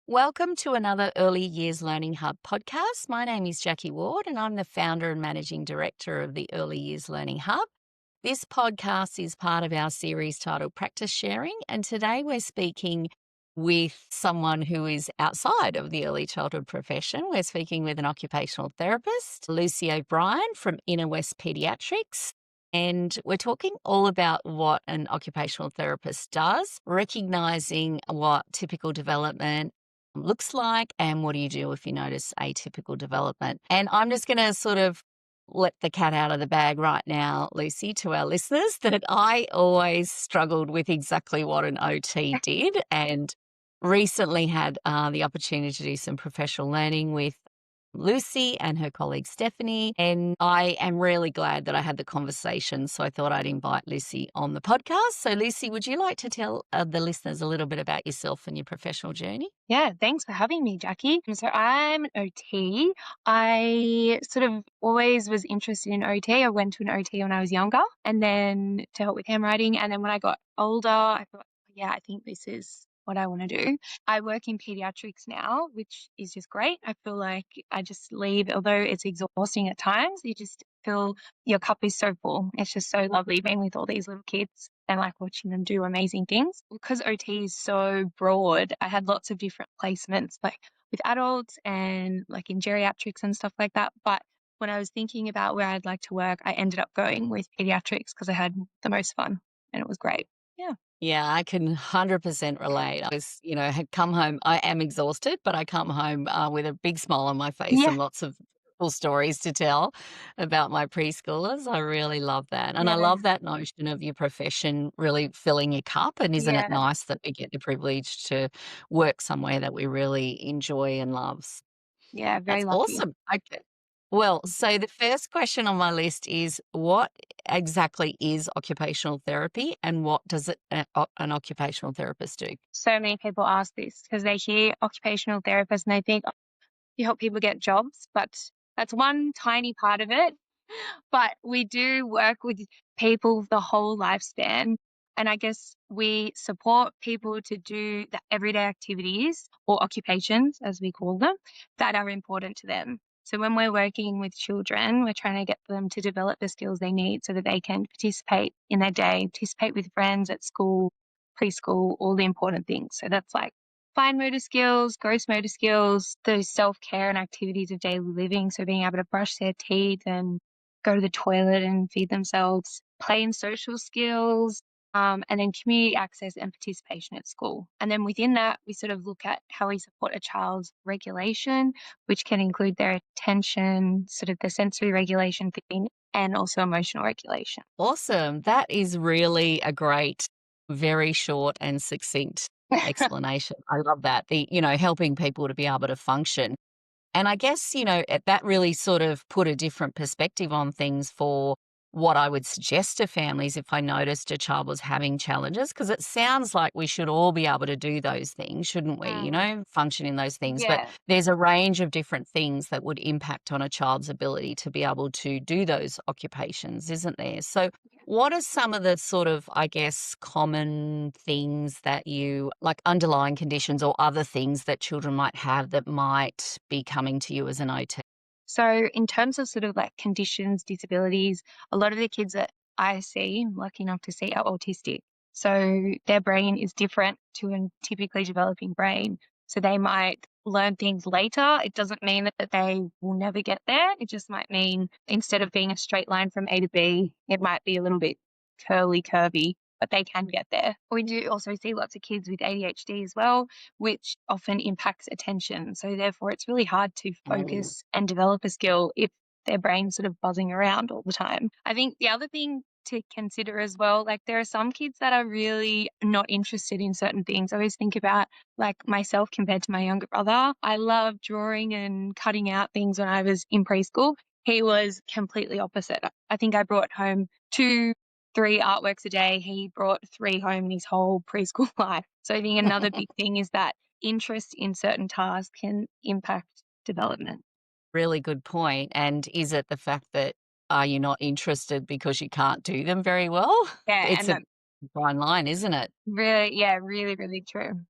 Welcome to another Early Years Learning Hub podcast. My name is Jackie Ward, and I'm the founder and managing director of the Early Years Learning Hub. This podcast is part of our series titled Practice Sharing, and today we're speaking with someone who is outside of the early childhood profession. We're speaking with an occupational therapist, Lucy O'Brien from Inner West Pediatrics. And we're talking all about what an occupational therapist does, recognizing what typical development looks like and what do you do if you notice atypical development. And I'm just going to sort of let the cat out of the bag right now, Lucy, to our listeners, that I always struggled with exactly what an OT did, and recently had the opportunity to do some professional learning with Lucy and her colleague Stephanie. And I am really glad that I had the conversation. So I thought I'd invite Lucy on the podcast. So, Lucy, would you like to tell the listeners a little bit about yourself and your professional journey? Yeah, thanks for having me, Jackie. So I'm an OT. I sort of always was interested in OT. I went to an OT when I was younger and then to help with handwriting. And then when I got older, I thought, yeah, I think this is what I want to do. I work in pediatrics now, which is just great. I feel like I just leave, although it's exhausting at times, you just feel your cup is so full. It's just so lovely being with all these little kids and like watching them do amazing things. Because OT is so broad, I had lots of different placements, like with adults and like in geriatrics and stuff like that. But when I was thinking about where I'd like to work, I ended up going with pediatrics because I had the most fun and it was great. Yeah. Yeah, I can 100% relate. Had come home. I am exhausted, but I come home with a big smile on my face Yeah. and lots of cool stories to tell about my preschoolers. I really love that. And I Yeah. love that notion of your profession really filling your cup. And isn't it Yeah. nice that we get the privilege to work somewhere that we really enjoy and love? Yeah. Very That's lucky. awesome. Okay. Well, so the first question on my list is what exactly is occupational therapy and what does an occupational therapist do? So many people ask this because they hear occupational therapist and they think, oh, you help people get jobs, but that's one tiny part of it. But we do work with people the whole lifespan. And I guess we support people to do the everyday activities or occupations, as we call them, that are important to them. So when we're working with children, we're trying to get them to develop the skills they need so that they can participate in their day, participate with friends at school, preschool, all the important things. So that's like fine motor skills, gross motor skills, those self-care and activities of daily living. So being able to brush their teeth and go to the toilet and feed themselves, play and social skills, and then community access and participation at school. And then within that, we sort of look at how we support a child's regulation, which can include their attention, sort of the sensory regulation thing, and also emotional regulation. Awesome. That is really a great, very short and succinct explanation. I love that. Helping people to be able to function. And I guess, that really sort of put a different perspective on things for what I would suggest to families if I noticed a child was having challenges, because it sounds like we should all be able to do those things, shouldn't we? Mm, Function in those things. But yeah. there's a range of different things that would impact on a child's ability to be able to do those occupations, isn't there? So, what are some of the sort of, I guess, common things that you like, underlying conditions or other things that children might have that might be coming to you as an OT? So in terms of sort of like conditions, disabilities, a lot of the kids that I see, I'm lucky enough to see, are autistic. So their brain is different to a typically developing brain. So they might learn things later. It doesn't mean that they will never get there. It just might mean instead of being a straight line from A to B, it might be a little bit curvy, but they can get there. We do also see lots of kids with ADHD as well, which often impacts attention. So therefore, it's really hard to Mm. focus and develop a skill if their brain's sort of buzzing around all the time. I think the other thing to consider as well, like there are some kids that are really not interested in certain things. I always think about like myself compared to my younger brother. I love drawing and cutting out things when I was in preschool. He was completely opposite. I think I brought home three artworks a day. He brought three home in his whole preschool life. So I think another big thing is that interest in certain tasks can impact development. Really good point. And is it the fact that are you not interested because you can't do them very well? Yeah, It's and a that's fine line, isn't it? really, yeah, really, really true.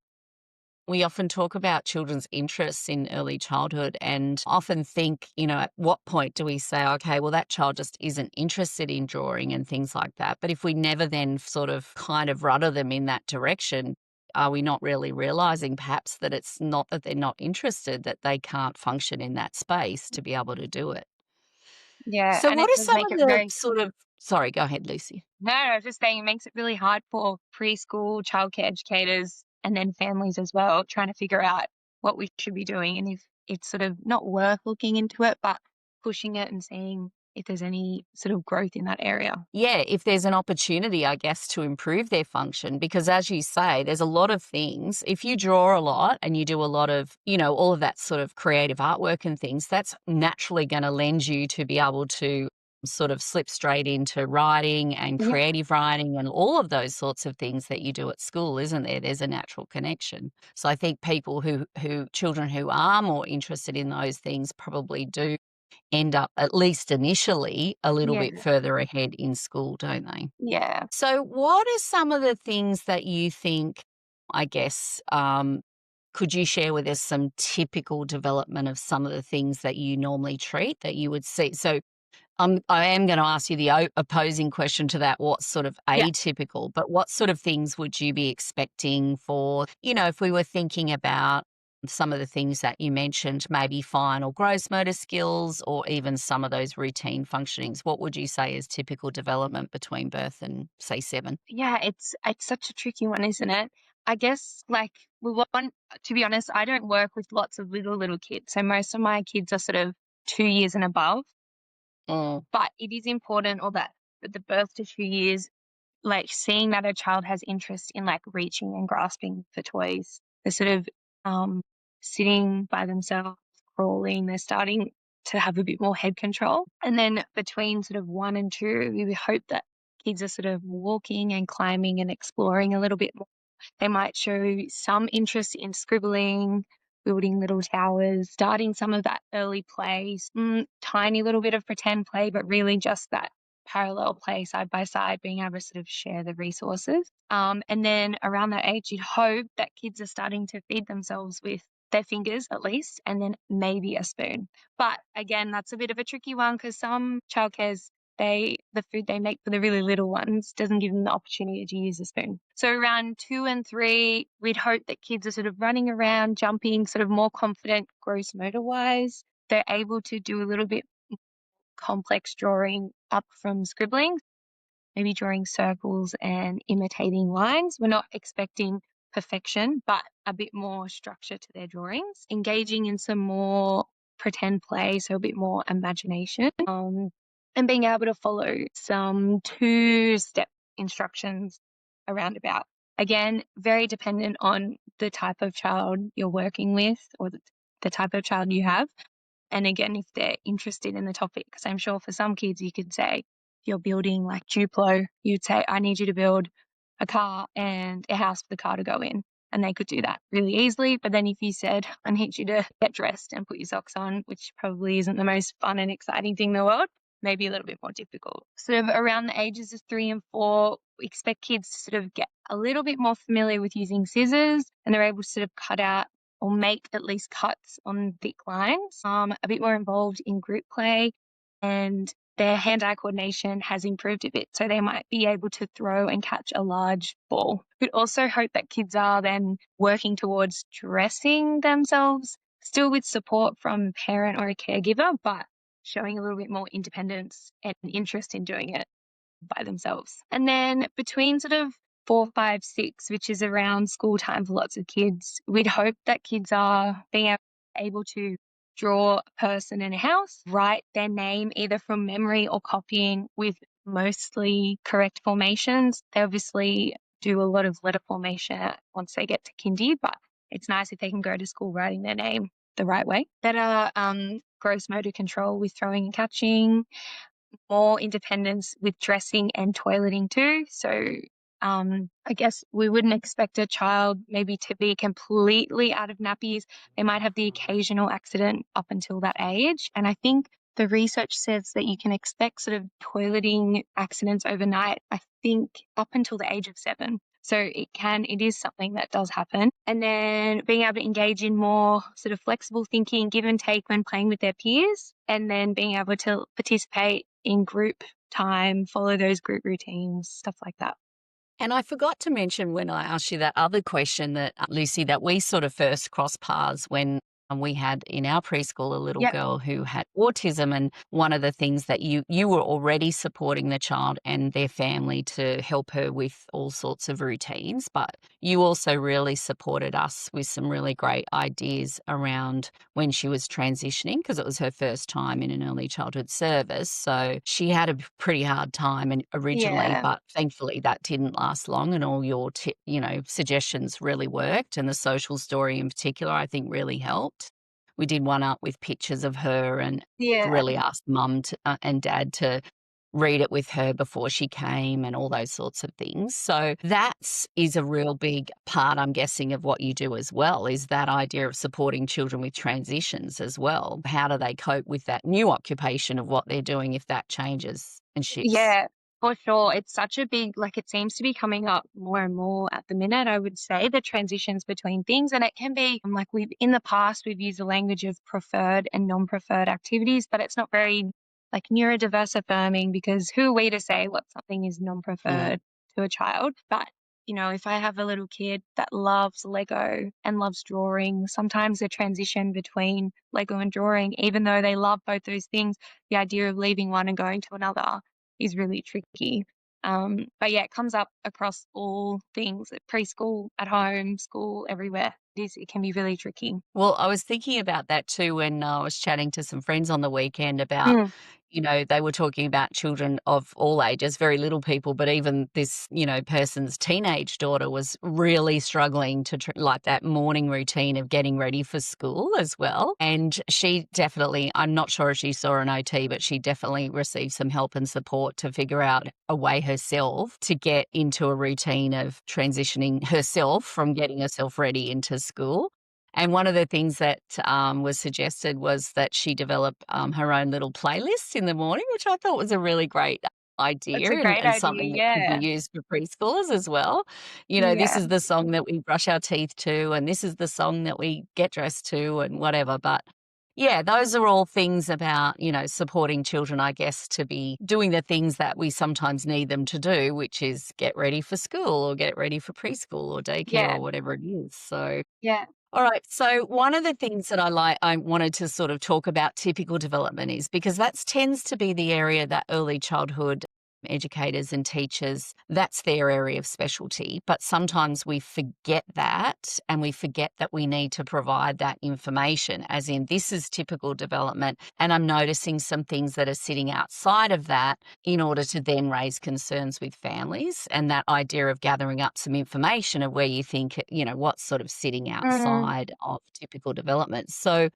We often talk about children's interests in early childhood and often think, at what point do we say, okay, well, that child just isn't interested in drawing and things like that. But if we never then sort of kind of rudder them in that direction, are we not really realizing perhaps that it's not that they're not interested, that they can't function in that space to be able to do it? Yeah, So, and what it are does some make of it the very sort of, sorry, go ahead, Lucy. no, I was just saying it makes it really hard for preschool childcare educators and then families as well, trying to figure out what we should be doing and if it's sort of not worth looking into it, but pushing it and seeing if there's any sort of growth in that area. Yeah, if there's an opportunity, I guess, to improve their function, because as you say, there's a lot of things. If you draw a lot and you do a lot of, all of that sort of creative artwork and things, that's naturally going to lend you to be able to sort of slip straight into writing and Yeah. creative writing and all of those sorts of things that you do at school, isn't there? There's a natural connection. So I think people who children who are more interested in those things probably do end up, at least initially, a little Yeah. bit further ahead in school, don't they? Yeah. So, what are some of the things that you think, I guess, could you share with us some typical development of some of the things that you normally treat that you would see? So, I am going to ask you the opposing question to that. What's sort of Yeah. atypical, but what sort of things would you be expecting for, if we were thinking about some of the things that you mentioned, maybe fine or gross motor skills, or even some of those routine functionings? What would you say is typical development between birth and, say, 7? Yeah, it's such a tricky one, isn't it? I guess like we want to be honest, I don't work with lots of little kids. So most of my kids are sort of 2 years and above. Mm, But it is important or that at the birth to 2 years, like seeing that a child has interest in like reaching and grasping for toys. They're sort of um, sitting by themselves, crawling. They're starting to have a bit more head control. And then between sort of 1 and 2, we hope that kids are sort of walking and climbing and exploring a little bit more. They might show some interest in scribbling, building little towers, starting some of that early play, tiny little bit of pretend play, but really just that parallel play side by side, being able to sort of share the resources. And then around that age, you'd hope that kids are starting to feed themselves with their fingers at least, and then maybe a spoon. But again, that's a bit of a tricky one because some childcares the food they make for the really little ones doesn't give them the opportunity to use a spoon. So around 2 and 3, we'd hope that kids are sort of running around, jumping, sort of more confident gross motor wise. They're able to do a little bit complex drawing up from scribbling, maybe drawing circles and imitating lines. We're not expecting perfection, but a bit more structure to their drawings, engaging in some more pretend play, so a bit more imagination, and being able to follow some 2-step instructions around about. Again, very dependent on the type of child you're working with or the type of child you have. And again, if they're interested in the topic, because I'm sure for some kids, you could say, if you're building like Duplo, you'd say, I need you to build a car and a house for the car to go in. And they could do that really easily. But then if you said, I need you to get dressed and put your socks on, which probably isn't the most fun and exciting thing in the world, maybe a little bit more difficult. Sort of around the ages of 3 and 4, we expect kids to sort of get a little bit more familiar with using scissors and they're able to sort of cut out or make at least cuts on thick lines, a bit more involved in group play, and their hand-eye coordination has improved a bit. So they might be able to throw and catch a large ball. We'd also hope that kids are then working towards dressing themselves, still with support from a parent or a caregiver, but showing a little bit more independence and interest in doing it by themselves. And then between sort of 4, 5, 6, which is around school time for lots of kids, we'd hope that kids are being able to draw a person in a house, write their name either from memory or copying with mostly correct formations. They obviously do a lot of letter formation once they get to kindy, but it's nice if they can go to school writing their name the right way. Better gross motor control with throwing and catching, more independence with dressing and toileting too. So I guess we wouldn't expect a child maybe to be completely out of nappies. They might have the occasional accident up until that age. And I think the research says that you can expect sort of toileting accidents overnight, I think up until the age of 7. So it is something that does happen. And then being able to engage in more sort of flexible thinking, give and take when playing with their peers, and then being able to participate in group time, follow those group routines, stuff like that. And I forgot to mention when I asked you that other question that, Lucy, that we sort of first crossed paths when we had in our preschool a little Yep. girl who had autism. And one of the things that you were already supporting the child and their family to help her with all sorts of routines, but you also really supported us with some really great ideas around when she was transitioning, because it was her first time in an early childhood service. So she had a pretty hard time originally, Yeah. but thankfully that didn't last long, and all your suggestions really worked, and the social story in particular I think really helped. We did one up with pictures of her and Yeah. really asked and dad to read it with her before she came and all those sorts of things. So that's is a real big part, I'm guessing, of what you do as well, is that idea of supporting children with transitions as well. How do they cope with that new occupation of what they're doing if that changes and shifts? Yeah, for sure. It's such a big, like, it seems to be coming up more and more at the minute, I would say, the transitions between things. And it can be like in the past, we've used the language of preferred and non preferred activities, but it's not very like neurodiverse affirming, because who are we to say what something is non Mm. preferred to a child? But if I have a little kid that loves Lego and loves drawing, sometimes the transition between Lego and drawing, even though they love both those things, the idea of leaving one and going to another is really tricky. But yeah, it comes up across all things at preschool, at home, school, everywhere. It can be really tricky. Well, I was thinking about that too when I was chatting to some friends on the weekend about, Mm, they were talking about children of all ages, very little people, but even this, person's teenage daughter was really struggling to like that morning routine of getting ready for school as well. And she definitely, I'm not sure if she saw an OT, but she definitely received some help and support to figure out a way herself to get into a routine of transitioning herself from getting herself ready into school. And one of the things that was suggested was that she develop her own little playlist in the morning, which I thought was a really great that's idea a and, great and idea. something that could be Yeah. used for preschoolers as well. This Yeah. is the song that we brush our teeth to, and this is the song that we get dressed to, and whatever. But yeah, those are all things about, supporting children, I guess, to be doing the things that we sometimes need them to do, which is get ready for school or get ready for preschool or daycare Yeah. or whatever it is. So Yeah. all right. So one of the things that I wanted to sort of talk about typical development is because that tends to be the area that early childhood educators and teachers, that's their area of specialty. But sometimes we forget that, and we forget that we need to provide that information, as in this is typical development. And I'm noticing some things that are sitting outside of that in order to then raise concerns with families, and that idea of gathering up some information of where you think, what's sort of sitting Mm, outside of typical development. So,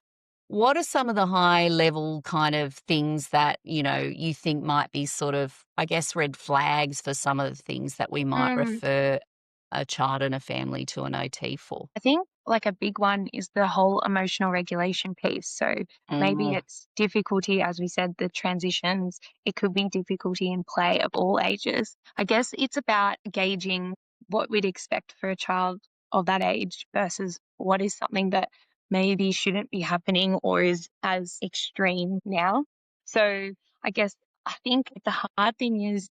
what are some of the high level kind of things that, you think might be sort of, I guess, red flags for some of the things that we might mm. refer a child and a family to an OT for? I think like a big one is the whole emotional regulation piece. So maybe Mm, it's difficulty, as we said, the transitions. It could be difficulty in play of all ages. I guess it's about gauging what we'd expect for a child of that age versus what is something that maybe shouldn't be happening or is as extreme now. So I think the hard thing is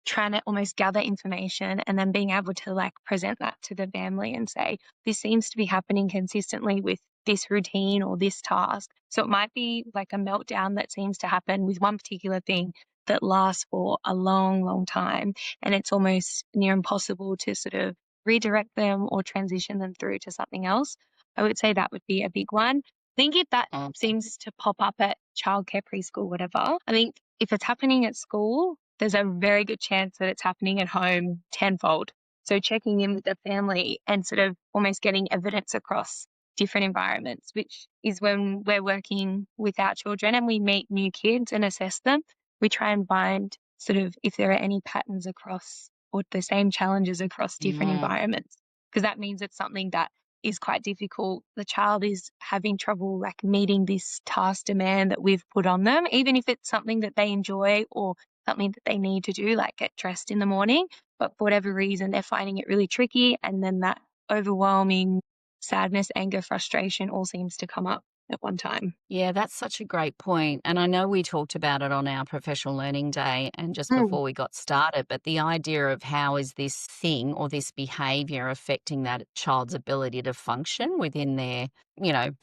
trying to almost gather information and then being able to like present that to the family and say, this seems to be happening consistently with this routine or this task. So it might be like a meltdown that seems to happen with one particular thing that lasts for a long, long time. And it's almost near impossible to sort of redirect them or transition them through to something else. I would say that would be a big one. I think if that mm, seems to pop up at childcare, preschool, whatever, I think if it's happening at school, there's a very good chance that it's happening at home tenfold. So checking in with the family and sort of almost getting evidence across different environments, which is when we're working with our children and we meet new kids and assess them. We try and find sort of if there are any patterns across or the same challenges across different mm, environments, because that means it's something that is quite difficult. The child is having trouble like meeting this task demand that we've put on them, even if it's something that they enjoy or something that they need to do, like get dressed in the morning, but for whatever reason, they're finding it really tricky. And then that overwhelming sadness, anger, frustration all seems to come up at one time. Yeah, that's such a great point. And I know we talked about it on our professional learning day and just Mm, before we got started, but the idea of how is this thing or this behavior affecting that child's ability to function within their,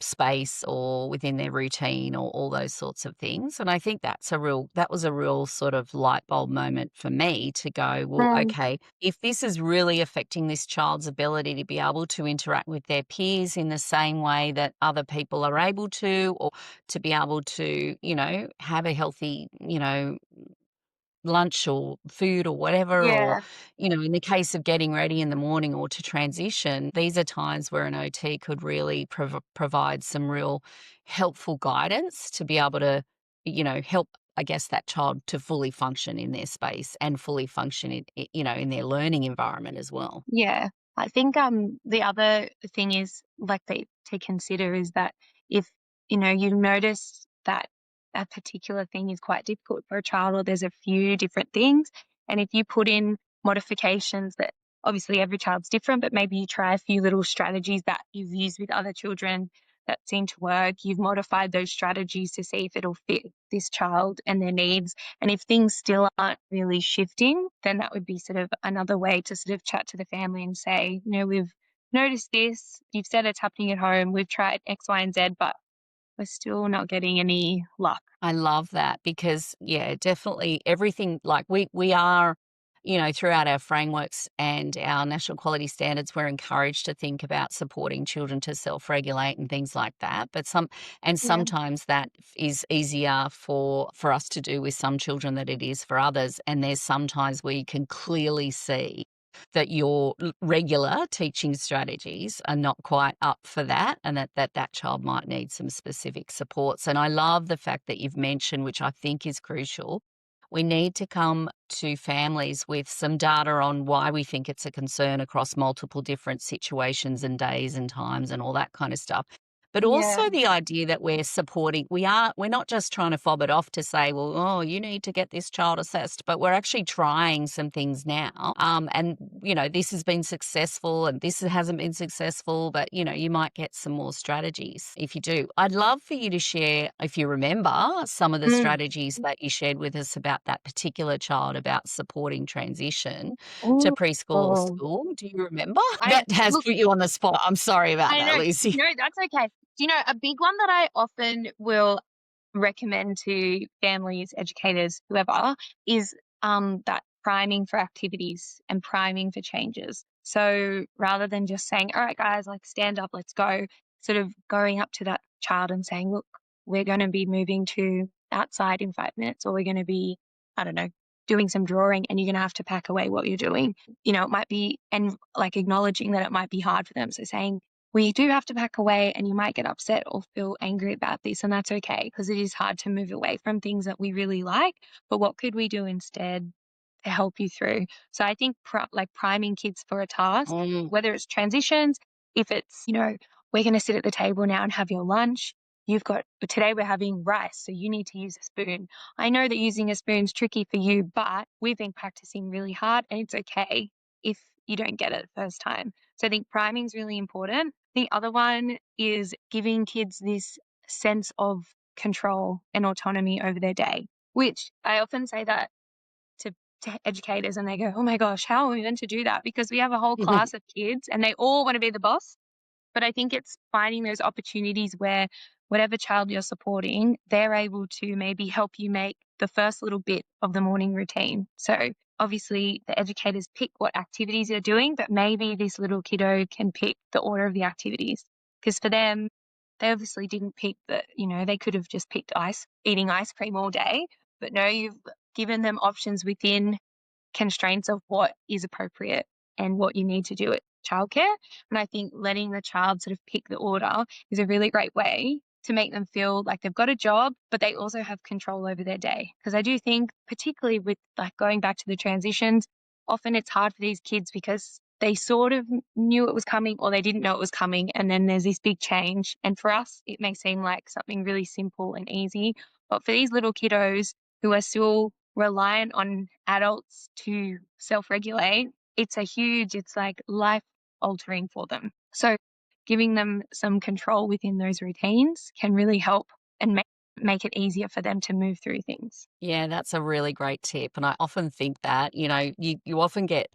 space or within their routine or all those sorts of things. And I think that was a real sort of light bulb moment for me to go, well, mm, okay, if this is really affecting this child's ability to be able to interact with their peers in the same way that other people are able to, or to be able to, have a healthy, lunch or food or whatever, or, yeah, in the case of getting ready in the morning or to transition, these are times where an OT could really provide some real helpful guidance to be able to, help, I guess, that child to fully function in their space and fully function in their learning environment as well. yeah. I think the other thing is like to consider is that if you notice that a particular thing is quite difficult for a child, or there's a few different things, and if you put in modifications that obviously every child's different, but maybe you try a few little strategies that you've used with other children that seem to work, you've modified those strategies to see if it'll fit this child and their needs. And if things still aren't really shifting, then that would be sort of another way to sort of chat to the family and say, we've noticed this. You've said it's happening at home. We've tried X, Y, and Z, but we're still not getting any luck. I love that because, yeah, definitely everything like we are, throughout our frameworks and our national quality standards, we're encouraged to think about supporting children to self-regulate and things like that. But Yeah. sometimes that is easier for us to do with some children than it is for others. And there's sometimes where you can clearly see that your regular teaching strategies are not quite up for that, and that child might need some specific supports. And I love the fact that you've mentioned, which I think is crucial, we need to come to families with some data on why we think it's a concern across multiple different situations and days and times and all that kind of stuff. But Yeah. also the idea that we're not just trying to fob it off to say, well, oh, you need to get this child assessed, but we're actually trying some things now. And, this has been successful and this hasn't been successful, but, you might get some more strategies if you do. I'd love for you to share, if you remember, some of the Mm. strategies that you shared with us about that particular child about supporting transition to Ooh. preschool or school. Do you remember? I That has look, put you on the spot. I'm sorry about I that, know. Lucy. No, that's okay. A big one that I often will recommend to families, educators, whoever, is that priming for activities and priming for changes. So rather than just saying, all right, guys, like stand up, let's go, sort of going up to that child and saying, look, we're going to be moving to outside in 5 minutes, or we're going to be, I don't know, doing some drawing, and you're going to have to pack away what you're doing. It might be, and like acknowledging that it might be hard for them. So saying, we do have to pack away and you might get upset or feel angry about this, and that's okay because it is hard to move away from things that we really like, but what could we do instead to help you through? So I think like priming kids for a task, Mm. whether it's transitions, if it's, we're going to sit at the table now and have your lunch. Today we're having rice, so you need to use a spoon. I know that using a spoon's tricky for you, but we've been practicing really hard and it's okay if you don't get it the first time. So I think priming is really important. The other one is giving kids this sense of control and autonomy over their day, which I often say that to, to educators, and they go, oh my gosh, how are we meant to do that? Because we have a whole class of kids and they all want to be the boss. But I think it's finding those opportunities where whatever child you're supporting, they're able to maybe help you make the first little bit of the morning routine. So obviously the educators pick what activities you're doing, but maybe this little kiddo can pick the order of the activities. Because for them, they obviously didn't pick they could have just picked eating ice cream all day. But no, you've given them options within constraints of what is appropriate and what you need to do at childcare. And I think letting the child sort of pick the order is a really great way to make them feel like they've got a job, but they also have control over their day. Because I do think, particularly with like going back to the transitions, often it's hard for these kids because they sort of knew it was coming or they didn't know it was coming. And then there's this big change. And for us, it may seem like something really simple and easy. But for these little kiddos who are still reliant on adults to self-regulate, it's like life altering for them. So giving them some control within those routines can really help and make it easier for them to move through things. Yeah, that's a really great tip, and I often think that, you often get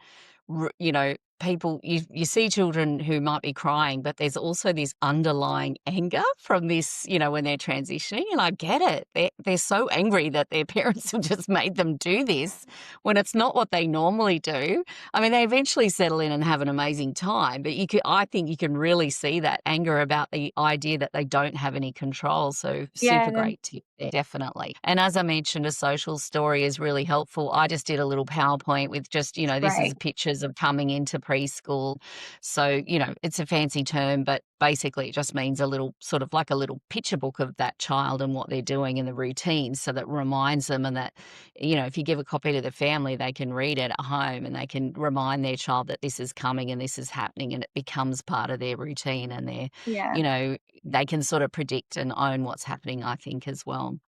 people you see children who might be crying, but there's also this underlying anger from this, when they're transitioning, and I get it. They're so angry that their parents have just made them do this when it's not what they normally do. I mean, they eventually settle in and have an amazing time, but I think you can really see that anger about the idea that they don't have any control, so super Yeah, great tip there, definitely. And as I mentioned, a social story is really helpful. I just did a little PowerPoint with just, this is great. pictures of coming into preschool. So, it's a fancy term, but basically it just means a little sort of like a little picture book of that child and what they're doing in the routine so that reminds them and that, if you give a copy to the family, they can read it at home and they can remind their child that this is coming and this is happening and it becomes part of their routine and Yeah. you know, they can sort of predict and own what's happening, I think, as well.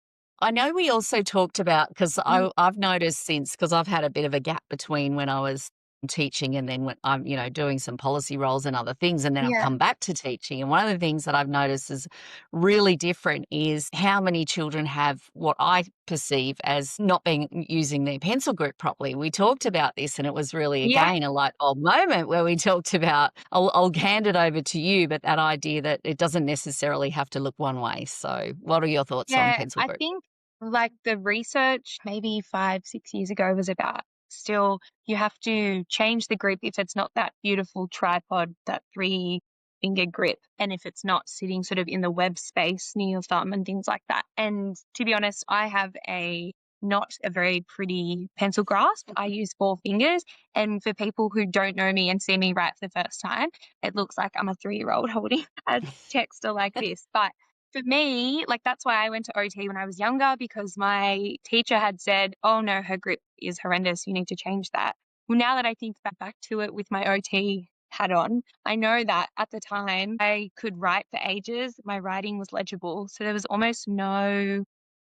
I know we also talked about because Mm, I've noticed since because I've had a bit of a gap between when I was teaching and then when I'm, doing some policy roles and other things, and then I've yeah. come back to teaching. And one of the things that I've noticed is really different is how many children have what I perceive as not being using their pencil grip properly. We talked about this, and it was really Yeah. again a light bulb moment where we talked about. I'll hand it over to you, but that idea that it doesn't necessarily have to look one way. So, what are your thoughts on Yeah, pencil I grip? think like the research maybe 5, 6 years ago was about still you have to change the grip if it's not that beautiful tripod, that three-finger grip, and if it's not sitting sort of in the web space near your thumb and things like that. And to be honest, I have a not a very pretty pencil grasp. I use 4 fingers, and for people who don't know me and see me write for the first time, it looks like I'm a 3-year-old holding a texter like this. But for me, like that's why I went to OT when I was younger because my teacher had said, "Oh no, her grip is horrendous. You need to change that." Well, now that I think back to it with my OT hat on, I know that at the time I could write for ages. My writing was legible. So there was almost no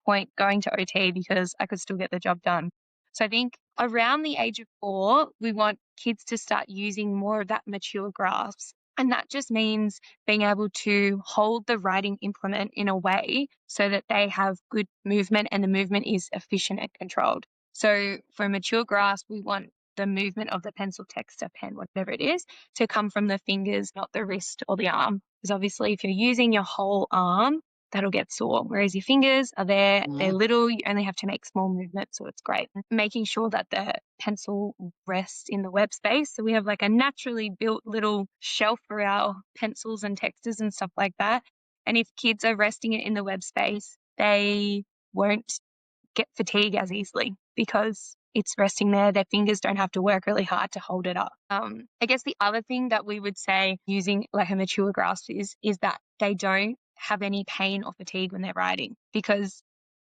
point going to OT because I could still get the job done. So I think around the age of 4, we want kids to start using more of that mature grasp. And that just means being able to hold the writing implement in a way so that they have good movement and the movement is efficient and controlled. So for a mature grasp, we want the movement of the pencil, text, or pen, whatever it is, to come from the fingers, not the wrist or the arm. Because obviously, if you're using your whole arm, that'll get sore. Whereas your fingers are there, they're Mm. little, you only have to make small movements, so it's great. Making sure that the pencil rests in the web space. So we have like a naturally built little shelf for our pencils and texters and stuff like that. And if kids are resting it in the web space, they won't get fatigue as easily because it's resting there. Their fingers don't have to work really hard to hold it up. I guess the other thing that we would say using like a mature grasp is that they don't have any pain or fatigue when they're writing because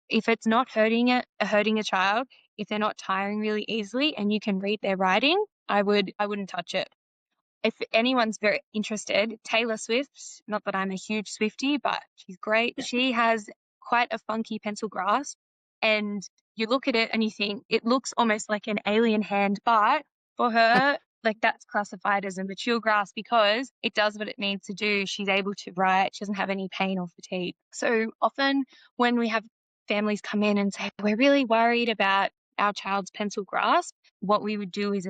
if it's not hurting a child, if they're not tiring really easily and you can read their writing, I wouldn't touch it. If anyone's very interested, Taylor Swift, not that I'm a huge Swiftie, but she's great. She has quite a funky pencil grasp. And you look at it and you think it looks almost like an alien hand, but for her, like that's classified as a mature grasp because it does what it needs to do. She's able to write, she doesn't have any pain or fatigue. So often when we have families come in and say, we're really worried about our child's pencil grasp, what we would do is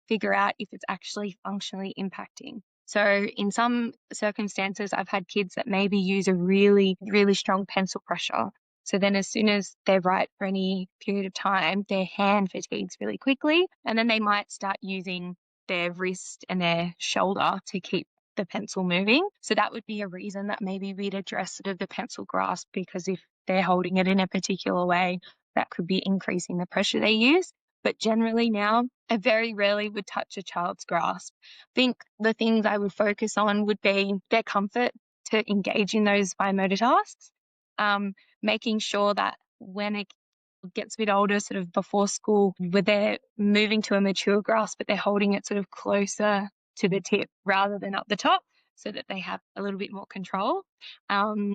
figure out if it's actually functionally impacting. So in some circumstances, I've had kids that maybe use a really, really strong pencil pressure. So then as soon as they write for any period of time, their hand fatigues really quickly. And then they might start using their wrist and their shoulder to keep the pencil moving. So that would be a reason that maybe we'd address sort of the pencil grasp because if they're holding it in a particular way, that could be increasing the pressure they use. But generally now, I very rarely would touch a child's grasp. I think the things I would focus on would be their comfort to engage in those fine motor tasks, making sure that when it gets a bit older, sort of before school, where they're moving to a mature grasp, but they're holding it sort of closer to the tip rather than up the top. so that they have a little bit more control.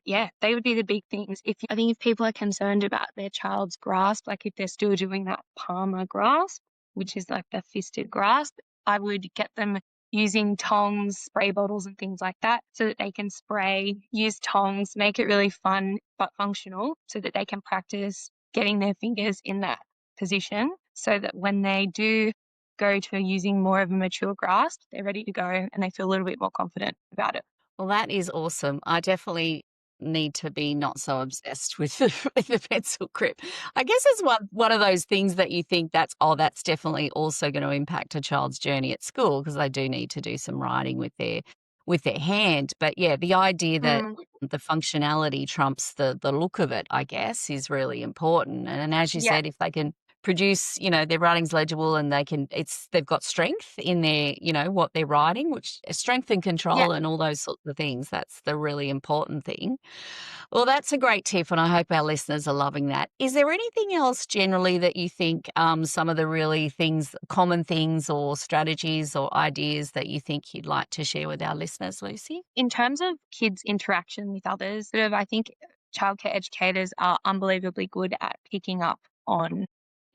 Yeah, they would be the big things. I think if people are concerned about their child's grasp, like if they're still doing that palmar grasp, which is like the fisted grasp, I would get them using tongs, spray bottles, and things like that so that they can spray, use tongs, make it really fun but functional so that they can practice getting their fingers in that position so that when they do go to using more of a mature grasp, they're ready to go and they feel a little bit more confident about it. Well, that is awesome. I definitely need to be not so obsessed with the, with the pencil grip. I guess it's one of those things that you think that's definitely also going to impact a child's journey at school because they do need to do some writing with their hand. But yeah, the idea that Mm, the functionality trumps the look of it, I guess, is really important. And as you yeah, said, if they can produce, their writing's legible and they've got strength in their, what they're writing, which strength and yeah. control and all those sorts of things. That's the really important thing. Well, that's a great tip, and I hope our listeners are loving that. Is there anything else generally that you think some of the really common things or strategies or ideas that you think you'd like to share with our listeners, Lucy? In terms of kids' interaction with others, I think childcare educators are unbelievably good at picking up on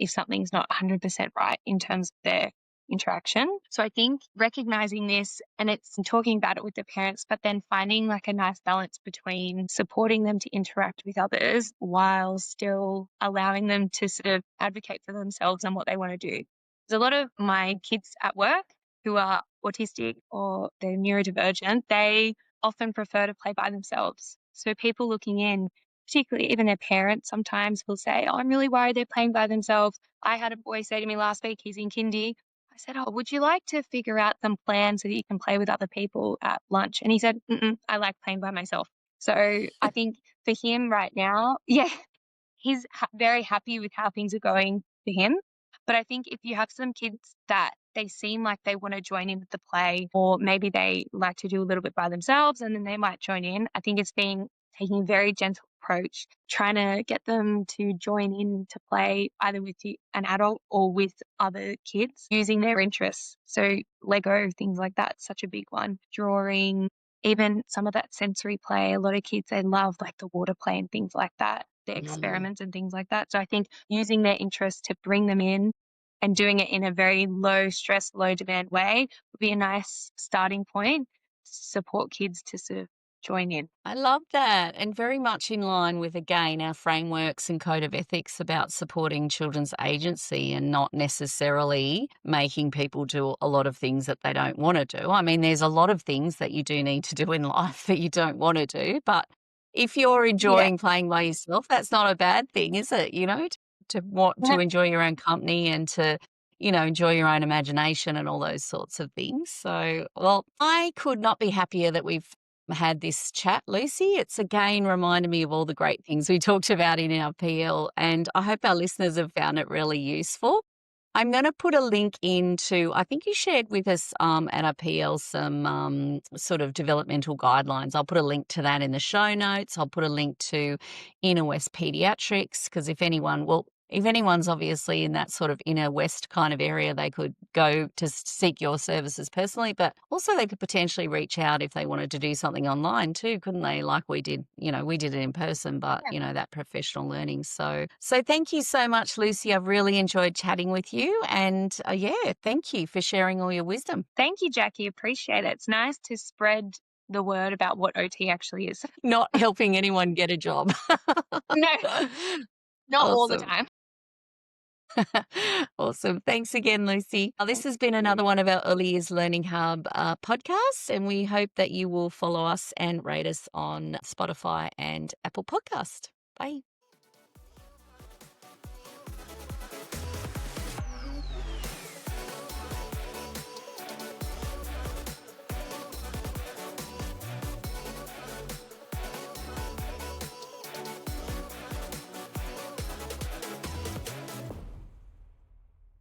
if something's not 100% right in terms of their interaction. So I think recognizing this and it's talking about it with the parents, but then finding like a nice balance between supporting them to interact with others while still allowing them to sort of advocate for themselves and what they want to do. There's a lot of my kids at work who are autistic or they're neurodivergent, they often prefer to play by themselves. So people looking in, particularly even their parents sometimes will say, "Oh, I'm really worried they're playing by themselves." I had a boy say to me last week, he's in kindy. I said, "Oh, would you like to figure out some plans so that you can play with other people at lunch?" And he said, "I like playing by myself." So I think for him right now, yeah, he's very happy with how things are going for him. But I think if you have some kids that they seem like they want to join in with the play, or maybe they like to do a little bit by themselves and then they might join in, I think it's being taking a very gentle approach, trying to get them to join in to play either with an adult or with other kids using their interests. So Lego, things like that, such a big one. Drawing, even some of that sensory play. A lot of kids, they love like the water play and things like that, the Mm. experiments and things like that. So I think using their interest to bring them in and doing it in a very low stress, low demand way would be a nice starting point to support kids to sort of join in. I love that, and very much in line with, again, our frameworks and code of ethics about supporting children's agency and not necessarily making people do a lot of things that they don't want to do. I mean, there's a lot of things that you do need to do in life that you don't want to do, but if you're Yeah. enjoying playing by yourself, that's not a bad thing, is it? To want to enjoy your own company and to enjoy your own imagination and all those sorts of things. So, well, I could not be happier that we've had this chat, Lucy. It's again reminded me of all the great things we talked about in our PL, and I hope our listeners have found it really useful. I'm going to put a link into, I think you shared with us at our PL some sort of developmental guidelines. I'll put a link to that in the show notes. I'll put a link to Inner West Pediatrics because if anyone's obviously in that sort of inner west kind of area, they could go to seek your services personally, but also they could potentially reach out if they wanted to do something online too, couldn't they? Like we did, we did it in person, but that professional learning. So thank you so much, Lucy. I've really enjoyed chatting with you. And yeah, thank you for sharing all your wisdom. Thank you, Jackie. Appreciate it. It's nice to spread the word about what OT actually is. Not helping anyone get a job. No, not all the Awesome. time. Awesome. Thanks again, Lucy. This Thank has been you. another one of our Early Years Learning Hub podcasts, and we hope that you will follow us and rate us on Spotify and Apple Podcast. Bye.